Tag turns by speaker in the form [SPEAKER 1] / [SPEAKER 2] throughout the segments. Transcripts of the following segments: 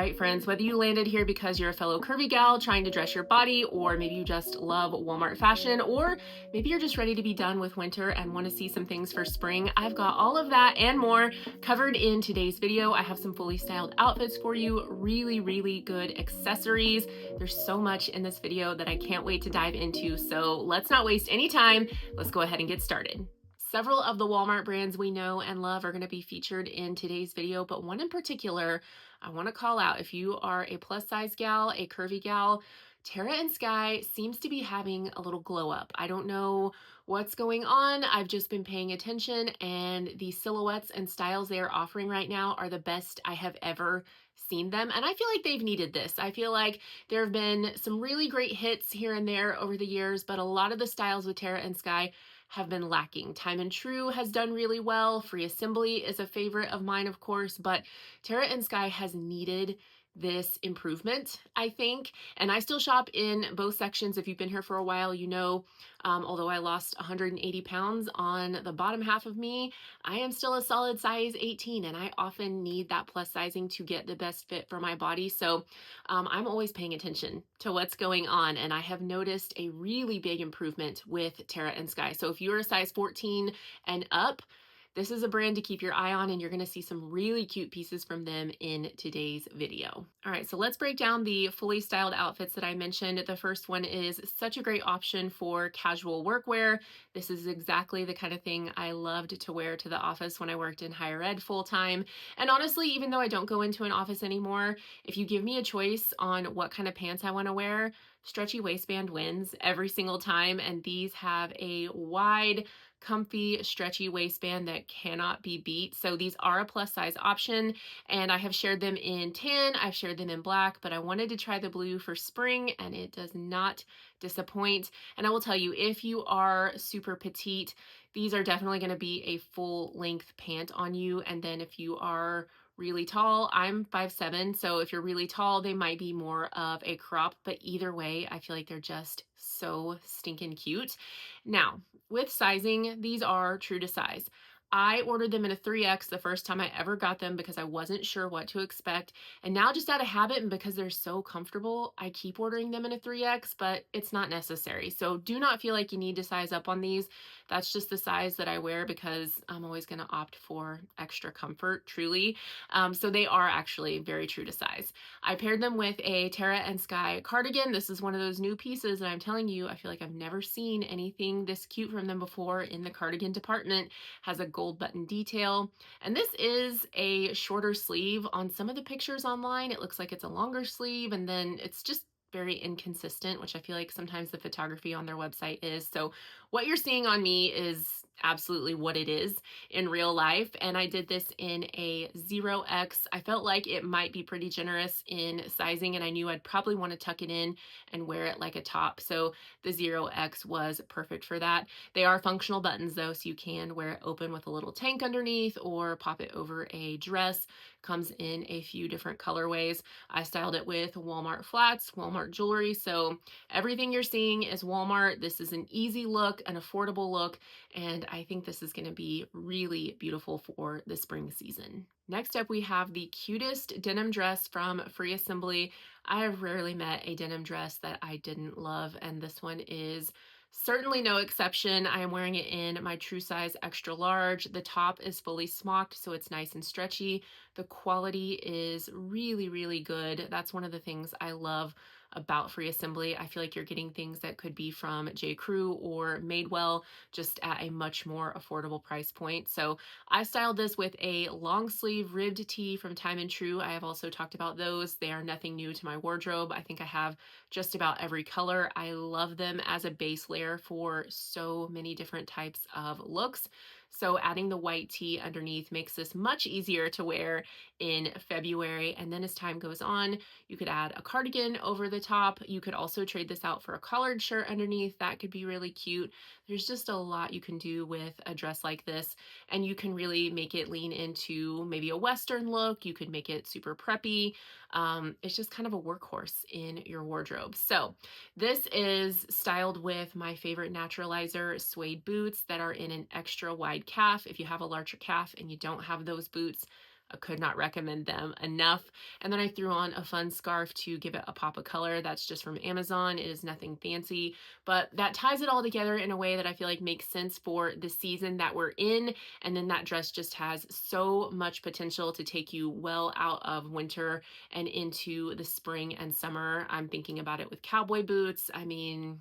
[SPEAKER 1] right, friends, whether you landed here because you're a fellow curvy gal trying to dress your body, or maybe you just love Walmart fashion, or maybe you're just ready to be done with winter and want to see some things for spring, I've got all of that and more covered in today's video. I have some fully styled outfits for you, really good accessories. There's so much in this video that I can't wait to dive into, so let's not waste any time. Let's go ahead and get started. Several of the Walmart brands we know and love are going to be featured in today's video, but one in particular I want to call out. If you are a plus size gal, a curvy gal, Terra and Sky seems to be having a little glow up. I don't know what's going on. I've just been paying attention, and the silhouettes and styles they are offering right now are the best I have ever seen them. And I feel like they've needed this. I feel like there have been some really great hits here and there over the years, but a lot of the styles with Terra and Sky have been lacking. Time and True has done really well. Free Assembly is a favorite of mine, of course, but Terra and Sky has needed this improvement, I think. And I still shop in both sections. If you've been here for a while, you know, although I lost 180 pounds on the bottom half of me, I am still a solid size 18, and I often need that plus sizing to get the best fit for my body. So I'm always paying attention to what's going on, and I have noticed a really big improvement with Terra and Sky. So if you're a size 14 and up, this is a brand to keep your eye on, and you're going to see some really cute pieces from them in today's video. All right, so let's break down the fully styled outfits that I mentioned. The first one is such a great option for casual workwear. This is exactly the kind of thing I loved to wear to the office when I worked in higher ed full time. And honestly, even though I don't go into an office anymore, if you give me a choice on what kind of pants I want to wear, stretchy waistband wins every single time. And these have a wide, comfy, stretchy waistband that cannot be beat. So these are a plus size option, and I have shared them in tan, I've shared them in black, but I wanted to try the blue for spring, and it does not disappoint. And I will tell you, if you are super petite, these are definitely going to be a full length pant on you. And then if you are really tall, I'm 5'7", so if you're really tall, they might be more of a crop, but either way, I feel like they're just so stinking cute. Now, with sizing, these are true to size. I ordered them in a 3X the first time I ever got them because I wasn't sure what to expect. And now, just out of habit and because they're so comfortable, I keep ordering them in a 3X, but it's not necessary. So do not feel like you need to size up on these. That's just the size that I wear because I'm always going to opt for extra comfort, truly. So they are actually very true to size. I paired them with a Terra and Sky cardigan. This is one of those new pieces, and I'm telling you, I feel like I've never seen anything this cute from them before in the cardigan department. Has a gold button detail, and this is a shorter sleeve. On some of the pictures online, it looks like it's a longer sleeve, and then it's just very inconsistent, which I feel like sometimes the photography on their website is. So what you're seeing on me is absolutely what it is in real life. And I did this in a 0X. I felt like it might be pretty generous in sizing, and I knew I'd probably want to tuck it in and wear it like a top. So the 0X was perfect for that. They are functional buttons though, so you can wear it open with a little tank underneath or pop it over a dress. Comes in a few different colorways. I styled it with Walmart flats, Walmart jewelry. So everything you're seeing is Walmart. This is an easy look, an affordable look, and I think this is going to be really beautiful for the spring season. Next up, we have the cutest denim dress from Free Assembly. I have rarely met a denim dress that I didn't love, and this one is certainly no exception. I am wearing it in my true size extra large. The top is fully smocked, so it's nice and stretchy. The quality is really good. That's one of the things I love about Free Assembly. I feel like you're getting things that could be from J. Crew or Madewell, just at a much more affordable price point. So I styled this with a long sleeve ribbed tee from Time and True. I have also talked about those. They are nothing new to my wardrobe. I think I have just about every color. I love them as a base layer for so many different types of looks. So adding the white tee underneath makes this much easier to wear in February. And then as time goes on, you could add a cardigan over the top. You could also trade this out for a collared shirt underneath. That could be really cute. There's just a lot you can do with a dress like this, and you can really make it lean into maybe a Western look. You could make it super preppy. It's just kind of a workhorse in your wardrobe. So this is styled with my favorite naturalizer suede boots that are in an extra wide calf. If you have a larger calf and you don't have those boots, I could not recommend them enough. And then I threw on a fun scarf to give it a pop of color. That's just from Amazon. It is nothing fancy, but that ties it all together in a way that I feel like makes sense for the season that we're in. And then that dress just has so much potential to take you well out of winter and into the spring and summer. I'm thinking about it with cowboy boots. I mean,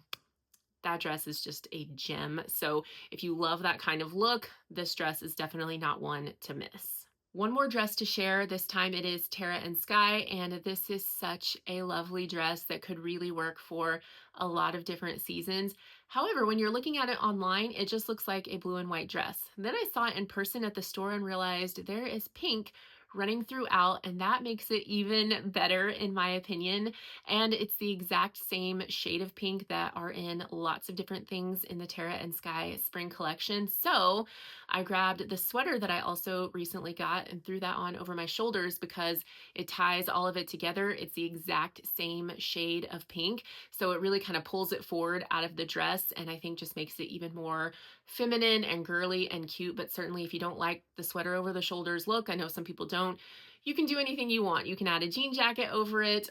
[SPEAKER 1] that dress is just a gem. So if you love that kind of look, this dress is definitely not one to miss. One more dress to share. This time it is Tara and Sky, and this is such a lovely dress that could really work for a lot of different seasons. However, when you're looking at it online, it just looks like a blue and white dress. Then I saw it in person at the store and realized there is pink running throughout, and that makes it even better in my opinion. And it's the exact same shade of pink that are in lots of different things in the Tara and Sky spring collection. So I grabbed the sweater that I also recently got and threw that on over my shoulders because it ties all of it together. It's the exact same shade of pink. So it really kind of pulls it forward out of the dress, and I think just makes it even more feminine and girly and cute. But certainly if you don't like the sweater over the shoulders look, I know some people don't, you can do anything you want. You can add a jean jacket over it.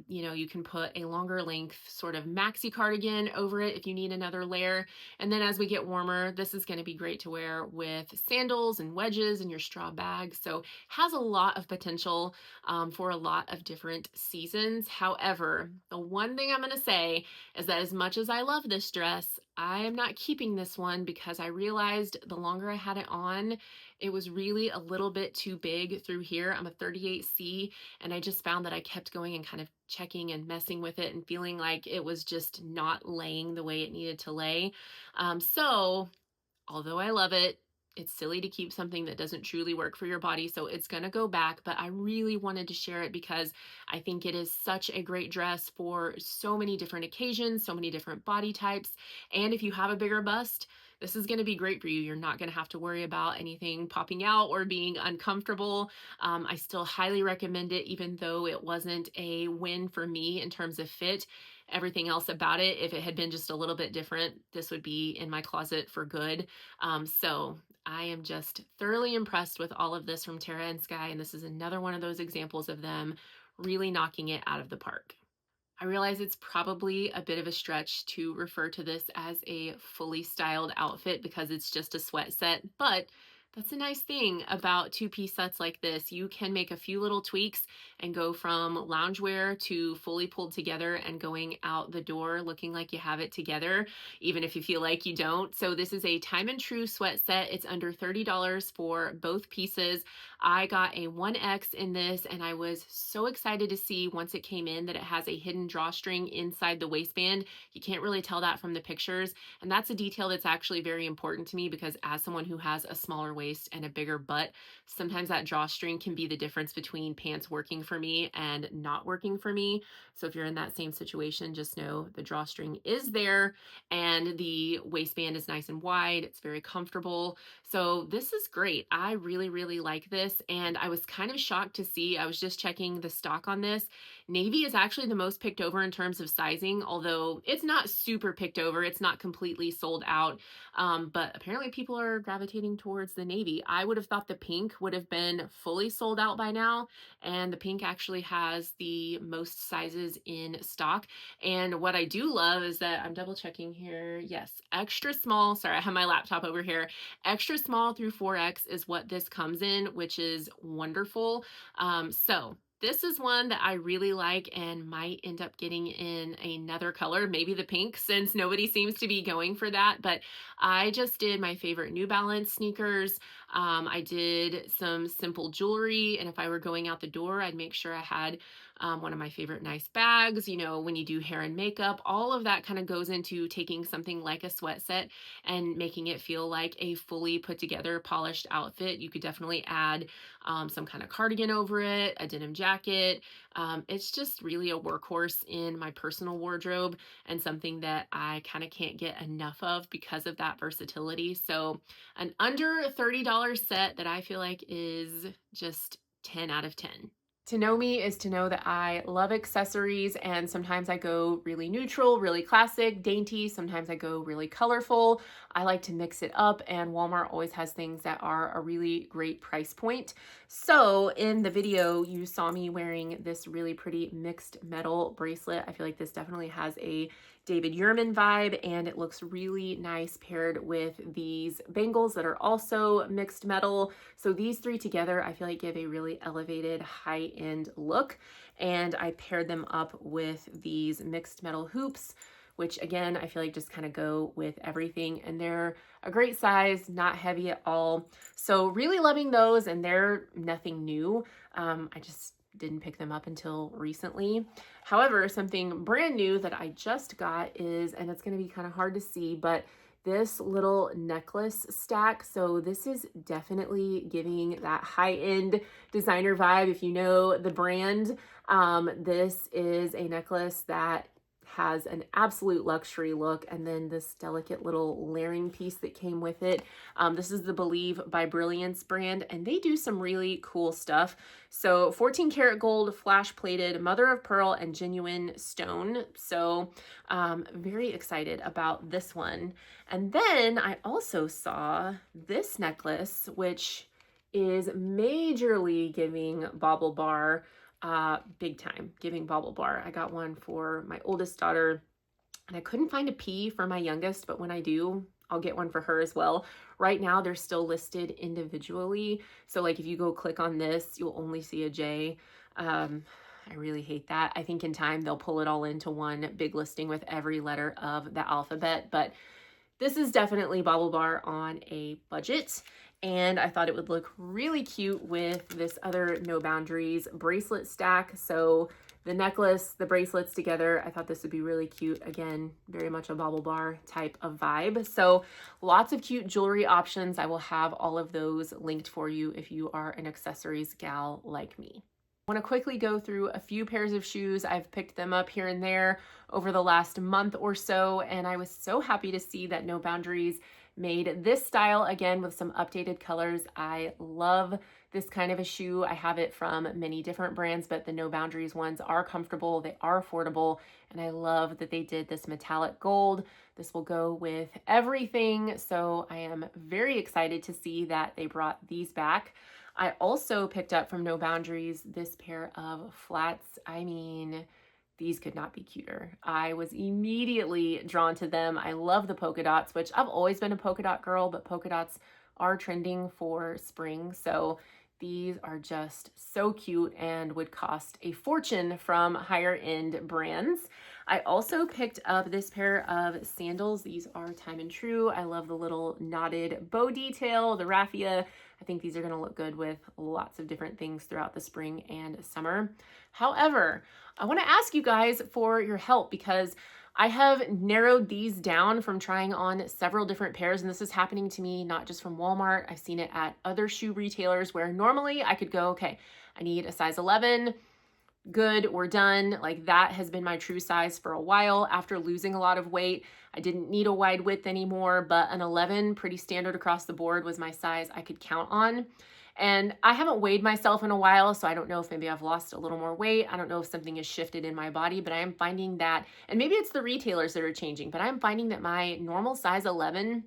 [SPEAKER 1] You can put a longer length sort of maxi cardigan over it if you need another layer. And then as we get warmer, this is going to be great to wear with sandals and wedges and your straw bag. So has a lot of potential for a lot of different seasons. However, the one thing I'm going to say is that as much as I love this dress, I am not keeping this one because I realized the longer I had it on, it was really a little bit too big through here. I'm a 38C, and I just found that I kept going and kind of checking and messing with it and feeling like it was just not laying the way it needed to lay. So although I love it, it's silly to keep something that doesn't truly work for your body. So it's going to go back, but I really wanted to share it because I think it is such a great dress for so many different occasions, so many different body types. And if you have a bigger bust, this is going to be great for you. You're not going to have to worry about anything popping out or being uncomfortable. I still highly recommend it, even though it wasn't a win for me in terms of fit. Everything else about it, if it had been just a little bit different, this would be in my closet for good. So I am just thoroughly impressed with all of this from Tara and Sky, and this is another one of those examples of them really knocking it out of the park. I realize it's probably a bit of a stretch to refer to this as a fully styled outfit because it's just a sweat set, but that's a nice thing about two-piece sets like this. You can make a few little tweaks and go from loungewear to fully pulled together and going out the door looking like you have it together, even if you feel like you don't. So this is a time and true sweat set. It's under $30 for both pieces. I got a 1X in this, and I was so excited to see once it came in that it has a hidden drawstring inside the waistband. You can't really tell that from the pictures, and that's a detail that's actually very important to me because as someone who has a smaller waist and a bigger butt, sometimes that drawstring can be the difference between pants working for me and not working for me. So if you're in that same situation, just know the drawstring is there and the waistband is nice and wide. It's very comfortable. So this is great. I really, really like this. And I was kind of shocked to see, I was just checking the stock on this. Navy is actually the most picked over in terms of sizing, although it's not super picked over. It's not completely sold out. But apparently people are gravitating towards the navy. I would have thought the pink would have been fully sold out by now, and the pink actually has the most sizes in stock. And what I do love is that I'm double checking here. Yes, extra small. Sorry, I have my laptop over here. Extra small through 4X is what this comes in, which is wonderful. So this is one that I really like and might end up getting in another color, maybe the pink, since nobody seems to be going for that. But I just did my favorite New Balance sneakers. I did some simple jewelry, and if I were going out the door, I'd make sure I had one of my favorite nice bags. You know, when you do hair and makeup, all of that kind of goes into taking something like a sweat set and making it feel like a fully put together, polished outfit. You could definitely add some kind of cardigan over it, a denim jacket. It's just really a workhorse in my personal wardrobe and something that I kind of can't get enough of because of that versatility. So an under $30 set that I feel like is just 10 out of 10. To know me is to know that I love accessories, and sometimes I go really neutral, really classic, dainty. Sometimes I go really colorful. I like to mix it up, and Walmart always has things that are a really great price point. So in the video, you saw me wearing this really pretty mixed metal bracelet. I feel like this definitely has a David Yurman vibe, and it looks really nice paired with these bangles that are also mixed metal. So these three together, I feel like give a really elevated high-end look. And I paired them up with these mixed metal hoops, which again, I feel like just kind of go with everything. And they're a great size, not heavy at all. So really loving those, and they're nothing new. I just didn't pick them up until recently. However, something brand new that I just got is, and it's going to be kind of hard to see, but this little necklace stack. So this is definitely giving that high-end designer vibe. If you know the brand, this is a necklace that has an absolute luxury look, and then this delicate little layering piece that came with it. This is the Believe by Brilliance brand, and they do some really cool stuff. So 14 karat gold, flash plated, mother of pearl, and genuine stone. So very excited about this one. And then I also saw this necklace, which is majorly giving bauble bar, big time giving bauble bar. I got one for my oldest daughter, and I couldn't find a P for my youngest, but when I do, I'll get one for her as well. Right now, they're still listed individually. So like if you go click on this, you'll only see a J. I really hate that. I think in time, they'll pull it all into one big listing with every letter of the alphabet, but this is definitely bauble bar on a budget, and I thought it would look really cute with this other No Boundaries bracelet stack. So the necklace, the bracelets together, I thought this would be really cute. Again, very much a bauble bar type of vibe. So lots of cute jewelry options. I will have all of those linked for you if you are an accessories gal like me. I want to quickly go through a few pairs of shoes. I've picked them up here and there over the last month or so, and I was so happy to see that No Boundaries made this style again with some updated colors. I love this kind of a shoe. I have it from many different brands, but the No Boundaries ones are comfortable, they are affordable, and I love that they did this metallic gold. This will go with everything, so I am very excited to see that they brought these back. I also picked up from No Boundaries this pair of flats. I mean, these could not be cuter. I was immediately drawn to them. I love the polka dots, which I've always been a polka dot girl, but polka dots are trending for spring. So these are just so cute and would cost a fortune from higher end brands. I also picked up this pair of sandals. These are Time and True. I love the little knotted bow detail, the raffia. I think these are going to look good with lots of different things throughout the spring and summer. However, I want to ask you guys for your help because I have narrowed these down from trying on several different pairs, and this is happening to me not just from Walmart. I've seen it at other shoe retailers where normally I could go, okay, I need a size 11, good, we're done. Like that has been my true size for a while. After losing a lot of weight, I didn't need a wide width anymore, but an 11, pretty standard across the board, was my size I could count on. And I haven't weighed myself in a while, so I don't know if maybe I've lost a little more weight. I don't know if something has shifted in my body, but I am finding that, and maybe it's the retailers that are changing, but I'm finding that my normal size 11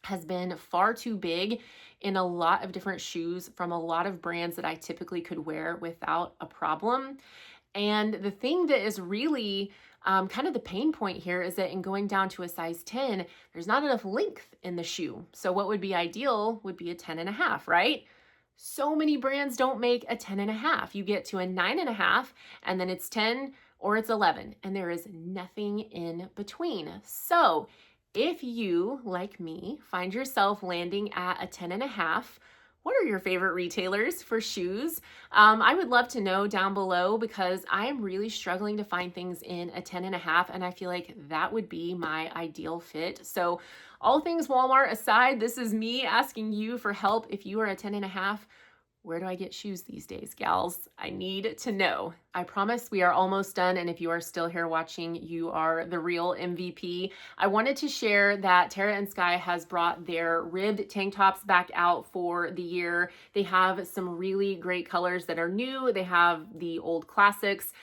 [SPEAKER 1] has been far too big in a lot of different shoes from a lot of brands that I typically could wear without a problem. And the thing that is really kind of the pain point here is that in going down to a size 10, there's not enough length in the shoe. So what would be ideal would be a 10 and a half, right? So many brands don't make a 10 and a half. You get to a 9 and a half, and then it's 10 or it's 11, and there is nothing in between. So if you, like me, find yourself landing at a 10 and a half, what are your favorite retailers for shoes? I would love to know down below because I'm really struggling to find things in a 10 and a half, and I feel like that would be my ideal fit. So all things Walmart aside, this is me asking you for help. If you are a 10 and a half, where do I get shoes these days, gals? I need to know. I promise we are almost done, and if you are still here watching, you are the real MVP. I wanted to share that Tara and Sky has brought their ribbed tank tops back out for the year. They have some really great colors that are new. They have the old classics.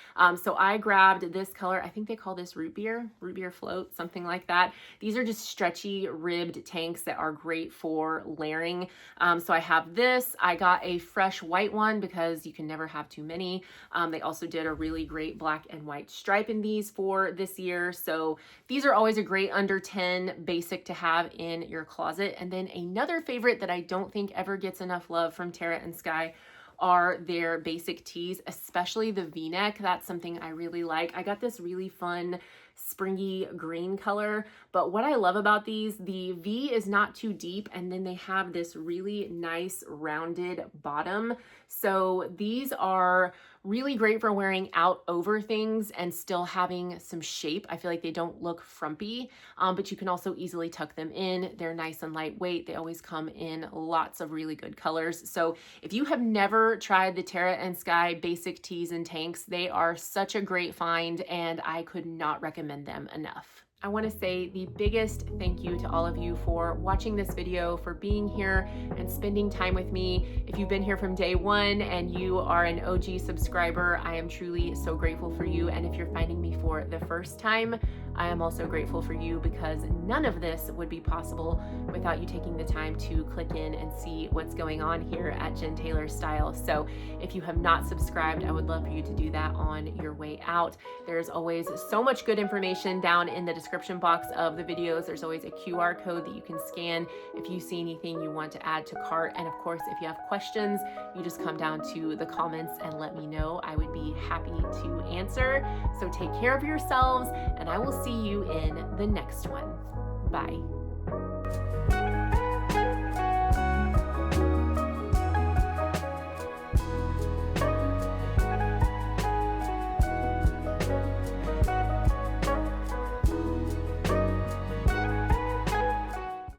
[SPEAKER 1] So I grabbed this color. I think they call this root beer float, something like that. These are just stretchy ribbed tanks that are great for layering. So I have this. I got a fresh white one because you can never have too many. They also did a really great black and white stripe in these for this year. So these are always a great under 10 basic to have in your closet. And then another favorite that I don't think ever gets enough love from Tara and Sky are their basic tees, especially the V-neck. That's something I really like. I got this really fun springy green color, but what I love about these, the V is not too deep, and then they have this really nice rounded bottom. So these are really great for wearing out over things and still having some shape. I feel like they don't look frumpy, but you can also easily tuck them in. They're nice and lightweight. They always come in lots of really good colors. So if you have never tried the Tara and Sky basic tees and tanks, they are such a great find, and I could not recommend them enough. I want to say the biggest thank you to all of you for watching this video, for being here and spending time with me. If you've been here from day one and you are an OG subscriber, I am truly so grateful for you. And if you're finding me for the first time, I am also grateful for you, because none of this would be possible without you taking the time to click in and see what's going on here at Jen Taylor Style. So if you have not subscribed, I would love for you to do that on your way out. There's always so much good information down in the description box of the videos. There's always a QR code that you can scan if you see anything you want to add to cart. And of course, if you have questions, you just come down to the comments and let me know. I would be happy to answer. So take care of yourselves, and I will see you in the next one. Bye.